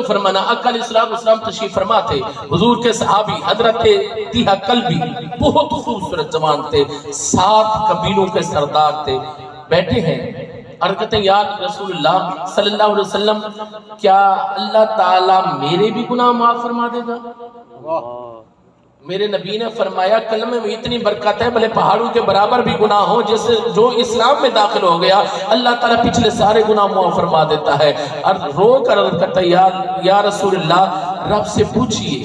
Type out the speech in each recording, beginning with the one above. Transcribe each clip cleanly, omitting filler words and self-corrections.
فرمانا آقا علیہ السلام تشریف فرما تھے، حضور کے صحابی حضرت طیہہ کلبی بہت خوبصورت جوان تھے، 7 قبیلوں کے سردار تھے، بیٹھے ہیں اور کہتے ہیں یا رسول اللہ صلی اللہ علیہ وسلم کیا اللہ تعالیٰ میرے بھی گناہ معاف فرما دے گا؟ میرے نبی نے فرمایا کلمے میں اتنی برکت ہے بھلے پہاڑوں کے برابر بھی گناہ ہو، جیسے جو اسلام میں داخل ہو گیا اللہ تعالیٰ پچھلے سارے گناہ معاف فرما دیتا ہے۔ اور رو کر عرض کرتا ہے یا رسول اللہ رب سے پوچھئے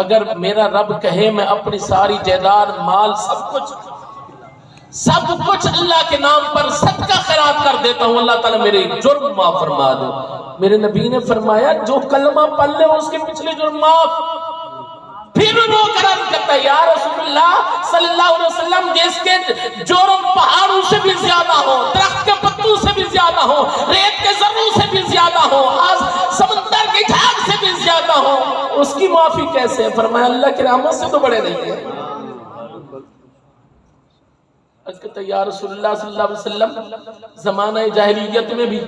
اگر میرا رب کہے میں اپنی ساری جائیداد مال سب کچھ اللہ کے نام پر صدقہ خیرات کر دیتا ہوں، اللہ تعالیٰ میرے جرم معاف فرما دو۔ میرے نبی نے فرمایا جو کلمہ پڑھ لے اس کے پچھلے جرم معاف۔ پھر وہ قرار کرتا ہے یا رسول اللہ صلی اللہ علیہ وسلم جس کے جرم پہاڑوں سے بھی زیادہ ہو، درخت کے پتوں سے بھی زیادہ ہو، ریت کے ذروں سے بھی زیادہ ہو، سمندر کی جھاگ سے بھی زیادہ ہو، اس کی معافی کیسے ہے؟ فرمایا اللہ کی رحمت سے تو بڑے نہیں ہیں۔ عرض کرتا ہے یا رسول اللہ صلی اللہ علیہ وسلم زمانہ جاہلیت میں بھی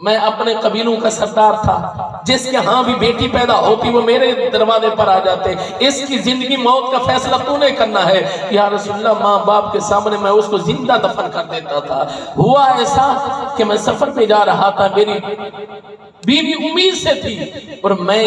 میں اپنے قبیلوں کا سردار تھا، جس کے ہاں بھی بیٹی پیدا ہوتی وہ میرے دروازے پر آ جاتے، اس کی زندگی موت کا فیصلہ تو نے کرنا ہے یا رسول اللہ ماں باپ کے سامنے میں اس کو زندہ دفن کر دیتا تھا۔ ہوا ایسا کہ میں سفر پہ جا رہا تھا، میری بیوی امید سے تھی اور میں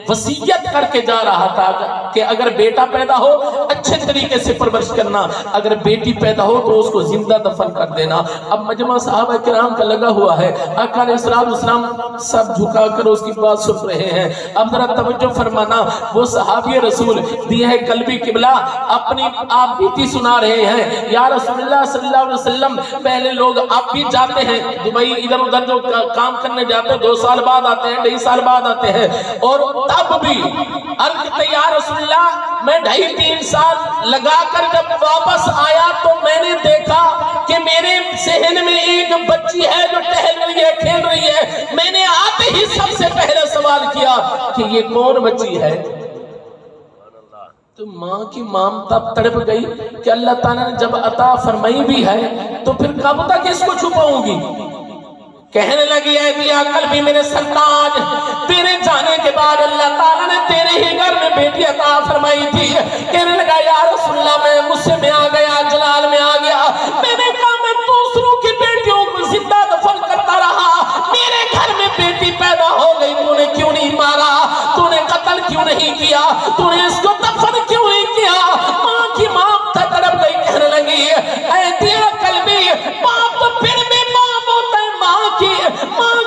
وصیت کر کے جا رہا تھا کہ اگر بیٹا پیدا ہو اچھے طریقے سے پرورش کرنا، اگر بیٹی پیدا ہو تو اس کو زندہ دفن کر دینا۔ اب مجمع صحابہ کرام کا لگا ہوا ہے، آقا علیہ السلام سب جھکا کر اس کی بات سن رہے ہیں۔ اب ذرا توجہ فرمانا، وہ صحابی رسول طیہہ کلبی قبلہ اپنی آپ بیتی سنا رہے ہیں یا رسول اللہ صلی اللہ علیہ وسلم پہلے لوگ آپ بھی جاتے ہیں دبئی ادھر ادھر جو کام کرنے جاتے ہیں 2 سال بعد آتے ہیں 2.5 سال بعد آتے ہیں، اور تب بھی عرض کرتے یا رسول اللہ میں 2.5-3 سال لگا کر جب واپس آیا تو میں نے دیکھا کہ میرے صحن میں ایک بچی ہے جو ٹہل رہی ہے کھیل رہی ہے۔ میں نے آتے ہی سب سے پہلے سوال کیا کہ یہ کون بچی ہے؟ تو ماں کی مامتا تڑپ گئی کہ اللہ تعالیٰ نے جب عطا فرمائی بھی ہے تو پھر کب تک اس کو چھپاؤں گی؟ کہنے لگی اے طیہہ کلبی میرے سرتاج تیرے جانے کے بعد اللہ تعالیٰ نے تیرے ہی گھر میں بیٹی عطا فرمائی تھی۔ کہنے لگا یا رسول اللہ میں غصے میں آ گیا، جلال میں آ گیا، میں نے کہا میں دوسروں کی بیٹیوں کو زندہ دفن کرتا رہا، میرے گھر میں بیٹی پیدا ہو گئی تو نے کیوں نہیں مارا؟ تو نے قتل کیوں نہیں کیا؟ تو نے اس کو دفن کیوں نہیں کیا؟ ماں کی ماں تڑپ گئی، کہنے لگی اے طیہہ کلبی باپ تو پھر بھی باپ ہوتا ہے، ماں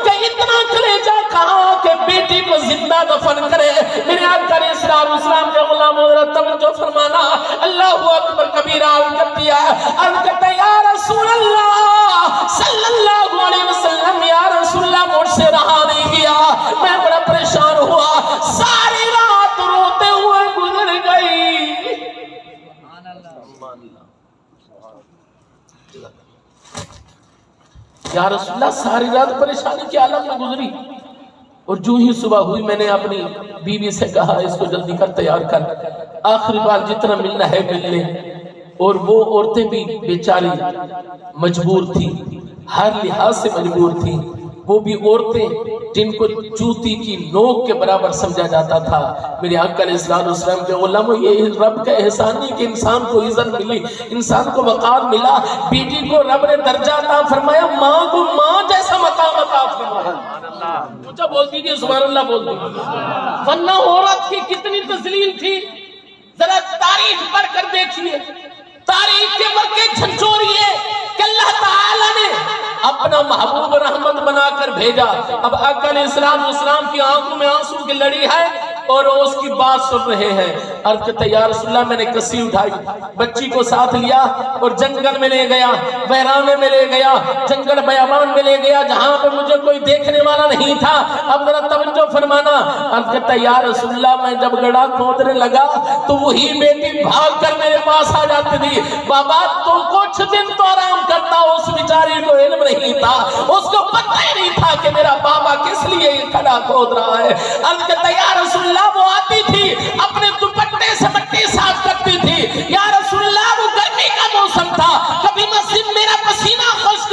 کا اتنا کلیجہ کہا کہ بیٹی کو زندہ دفن کرے۔ میرے آقا علیہ السلام کے غلام حضرت توجہ فرمانا، اللہ اکبر کبیرہ کر دیا، عرض کرتا ہے یا رسول اللہ صلی اللہ علیہ وسلم یا رسول اللہ مجھ سے رہا نہیں گیا، میں بڑا پریشان ہوا، ساری رات روتے ہوئے گزر گئی۔ یا رسول اللہ ساری رات پریشانی کے عالم میں گزری، اور جو ہی صبح ہوئی میں نے اپنی بیوی سے کہا اس کو جلدی کر تیار کر، آخری بار جتنا ملنا ہے مل لے۔ اور وہ عورتیں بھی بیچاری مجبور تھی، ہر لحاظ سے مجبور تھی، وہ بھی عورتیں جن کو چوتی کی نوک کے برابر سمجھا جاتا تھا۔ میرے آقا علیہ السلام کے علماء یہ رب کا احسان نہیں کہ انسان کو عزت ملی، انسان کو وقار ملا، بیٹی کو رب نے درجہ عطا فرمایا، ماں کو ماں جیسا مقام عطا فرمایا۔ اونچا بول دیجیے سبحان اللہ بول دیجیے۔ ورنہ عورت کی کتنی تذلیل تھی، ذرا تاریخ پڑھ کر دیکھیے، تاریخ کے ورقے جھنجھوڑیے کہ اللہ تعالیٰ نے اپنا محبوب رحمت بنا کر بھیجا۔ اب آقا علیہ السلام کی آنکھوں میں آنسو کی لڑی ہے اور اس کی بات سن رہے ہیں۔ عرض کرتے یا رسول اللہ میں نے کسی اٹھائی، بچی کو ساتھ لیا اور جنگل میں لے گیا، ویرانے میں لے گیا، جنگل بیابان میں لے گیا جہاں پہ مجھے کوئی دیکھنے والا نہیں تھا۔ اب ذرا توجہ فرمانا، عرض کرتے یا رسول اللہ میں جب گڑھا کھودنے لگا تو وہی بیٹی بھاگ کر میرے پاس آ جاتی تھی، بابا تو کچھ دن تو آرام کرتا، اس بیچاری کو علم نہیں تھا، اس کو پتہ ہی نہیں تھا کہ میرا بابا کس لیے یہ گڑھا کھود رہا ہے۔ عرض کرتے یا رسول اللہ وہ آتی تھی اپنے دوپٹے سے مٹی صاف کرتی تھی، یا رسول اللہ وہ گرمی کا موسم تھا، کبھی مسجد میرا پسینہ خشک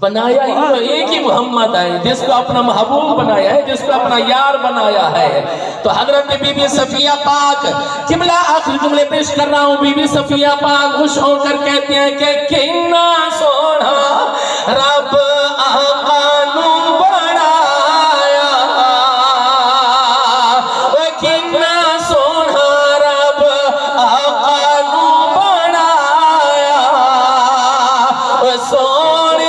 بنایا ہی تو ایک ہی محمد ہے جس کو اپنا محبوب بنایا ہے، جس کو اپنا یار بنایا ہے۔ تو حضرت بی بی صفیہ پاک، قبلہ آخر جملے پیش کر رہا ہوں، بی بی صفیہ پاک خوش ہو کر کہتے ہیں کہ کنا سونا رب آقا نو بڑھایا، کنا سونا رب آقا نو بڑھایا، سونے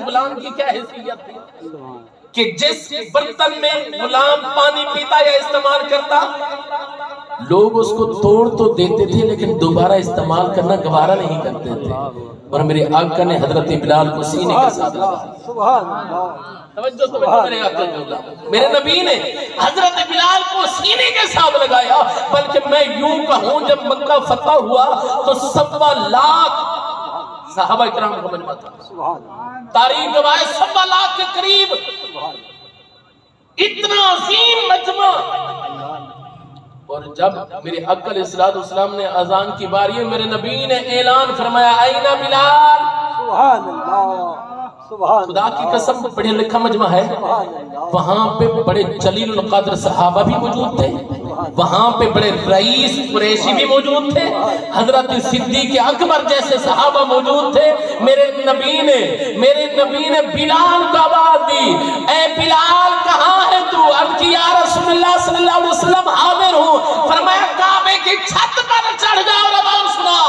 غلام کی کیا حیثیت تھی کہ جس برتن میں غلام پانی پیتا یا استعمال کرتا لوگ اس کو توڑ تو دیتے تھے لیکن دوبارہ استعمال کرنا گوارا نہیں کرتے تھے، اور میرے آقا نے حضرت بلال کو سینے کے ساتھ لگایا۔ توجہ میرے آقا کو، میرے نبی نے حضرت بلال کو سینے کے ساتھ لگایا، بلکہ میں یوں کہوں جب مکہ فتح ہوا تو 1.25 لاکھ صحابہ اکرام کا مجمع تھا، تاریخ گواہ 1.25 لاکھ کے قریب اتنا عظیم مجمع۔ اور جب میرے آقا علیہ السلام نے اذان کی باری ہے، میرے نبی نے اعلان فرمایا این بلال، سبحان اللہ، خدا کی قسم بڑے لکھا مجمع ہے، وہاں پہ بڑے جلیل القدر صحابہ بھی موجود تھے، وہاں پہ بڑے رئیس قریشی بھی موجود تھے، حضرت صدیق اکبر جیسے صحابہ موجود تھے۔ میرے نبی نے بلال کو آواز دی، اے بلال کہاں ہے تو؟ عرض کی یا رسول اللہ صلی اللہ علیہ وسلم حاضر ہوں۔ فرمایا کعبے کی چھت پر چڑھ جاؤ اور اذان سنا،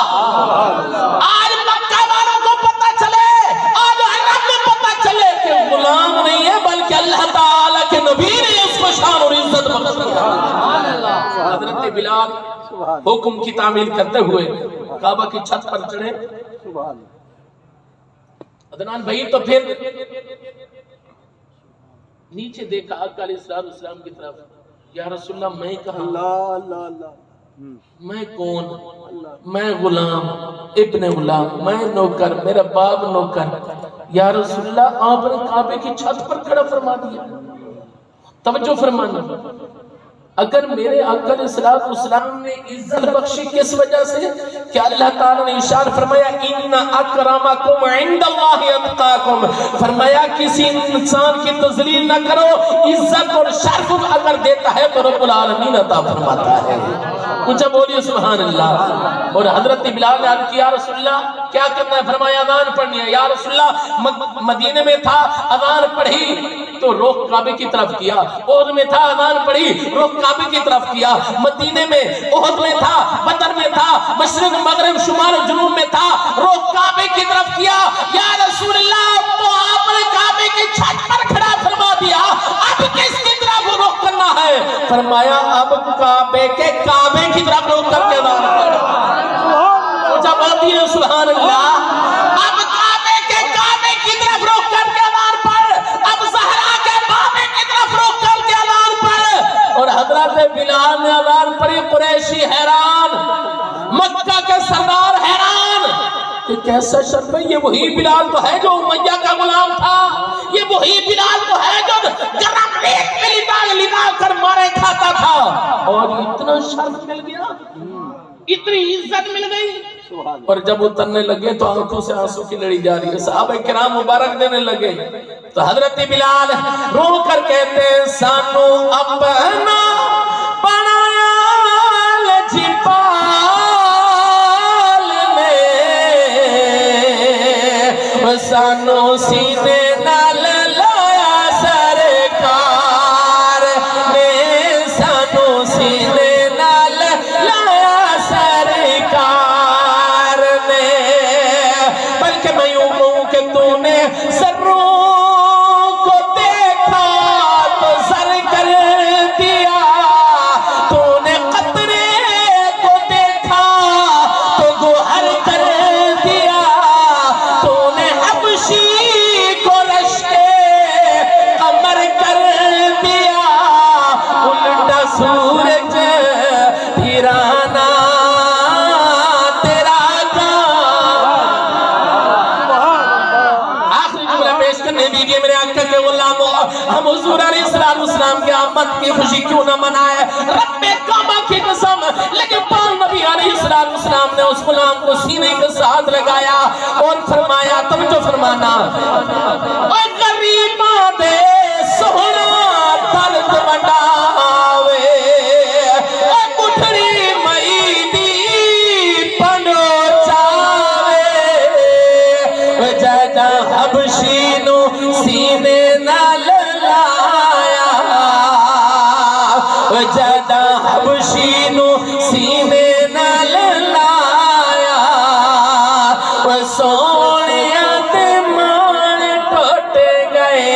آج مکہ والوں کو پتہ چلے، آج عرب کو پتہ چلے کہ غلام نہیں ہے بلکہ اللہ تعالیٰ کے نبی نے اس کو شان اور عزت بخشی ہے۔ حضرت بلال حکم کی تعمیل کرتے ہوئے کعبہ کی چھت پر چڑھے۔ عدنان بھائی تو پھر نیچے دیکھا آقا علیہ السلام کی طرف، یا رسول اللہ میں کہاں، میں کون؟ میں غلام، ابن غلام، میں نوکر، میرا باپ نوکر۔ یا رسول اللہ آپ نے کعبے کی چھت پر کھڑا فرما دیا۔ توجہ فرمانا، اگر میرے آقا علیہ السلام نے عزت بخشی کس وجہ سے کہ اللہ تعالیٰ نے ارشاد فرمایا ان اکرمکم عند اللہ اتقاکم، فرمایا کسی انسان کی تذلیل نہ کرو، عزت اور شرف اگر دیتا ہے تو رب العالمین عطا فرماتا ہے۔ اونچا بولیے سبحان اللہ۔ اور حضرت بلال نے عرض کیا یا رسول اللہ کیا کرنا ہے؟ فرمایا اذان پڑھنی ہے۔ یا رسول اللہ مدینے میں تھا، اذان پڑھی تو رخ کعبے کی طرف کیا، احد میں تھا اذان پڑھی رخ کعبے کی طرف کیا، مدینے میں، احد میں تھا، بدر میں تھا، مشرق مغرب شمال جنوب میں تھا، رخ کعبے کی طرف کیا۔ یا رسول اللہ تو آپ نے کعبے کی چھت پر کھڑا فرما دیا، اب کس کی طرف رخ کرنا ہے؟ فرمایا اب کعبے کی طرف رخ کر کے اذان پڑھو۔ اونچا بولتی ہے سبحان اللہ۔ اب کعبے کی طرف رخ کر کے اذان پڑھ، اب زہرا کے کعبے کی طرف رخ کر کے اذان پڑھ۔ اور حضرت بلال نے اذان پڑھی، قریشی حیران، مکہ کے سردار حیران کہ کیسا شرف ہے، یہ وہی بلال تو ہے جو امیہ کا غلام تھا، یہ وہی بلال تو ہے جو گرم ریت میں لگا کر مارے کھاتا تھا، اور اتنا شرف مل گیا، اتنی عزت مل گئی۔ اور جب اترنے لگے تو آنکھوں سے آنسو کی لڑی جا رہی ہے، صحابہ کرام مبارک دینے لگے تو حضرت بلال رو کر کہتے سانو اپنا بنایا لجپال نے، سانو سینے نال لایا سرکار نے، سانو سینے نال لایا سرکار نے، بلکہ میں یوں کہوں کہ تو نے سروں کو دیکھا تو سر کر دیا، تو نے قطرے کو دیکھا تو گوہر کر دیا، تو نے حبشی کو رشتے قمر کر دیا، الٹا سورج پھرانا تیرا کام۔ آخری جملہ پیش کرنے دیجئے میرے آقا کے غلاموں، ہم حضور علیہ السلام کے آمد کی خوشی کیوں نہ منائے، رب کعبہ کی قسم، لیکن پاک نبی علیہ السلام نے اس غلام کو سینے کے ساتھ لگایا اور فرمایا، توجہ فرمانا، اے غریباں دے سونا درد وڈاوے، اے گٹھڑی مئی دی پنڈو چاوے، جدا حبشی نو سینے نال لایا، جدا حبشی نو سینے نال لایا، سونیا تے مان ٹوٹ گئے،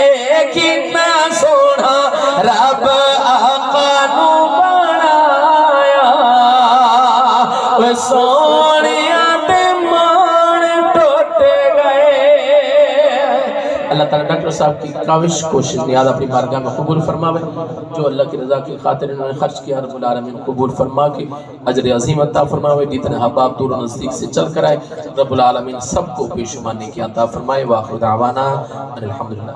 کتنا سونا رب آقا نو بنایا، سونیا تے مان ٹوٹ گئے۔ اللہ تعالیٰ ڈاکٹر صاحب کی کاوش کوشش نیاز اپنی بارگاہ میں قبول فرماوے، جو اللہ کی رضا کی خاطر انہوں نے خرچ کیا، رب العالمین قبول فرما کے اجر عظیم عطا فرماوے، جتنے احباب دور و نزدیک سے چل کر آئے، رب العالمین سب کو بے شمار نیکی عطا فرمائے۔ وآخر دعوانا ان الحمدللہ۔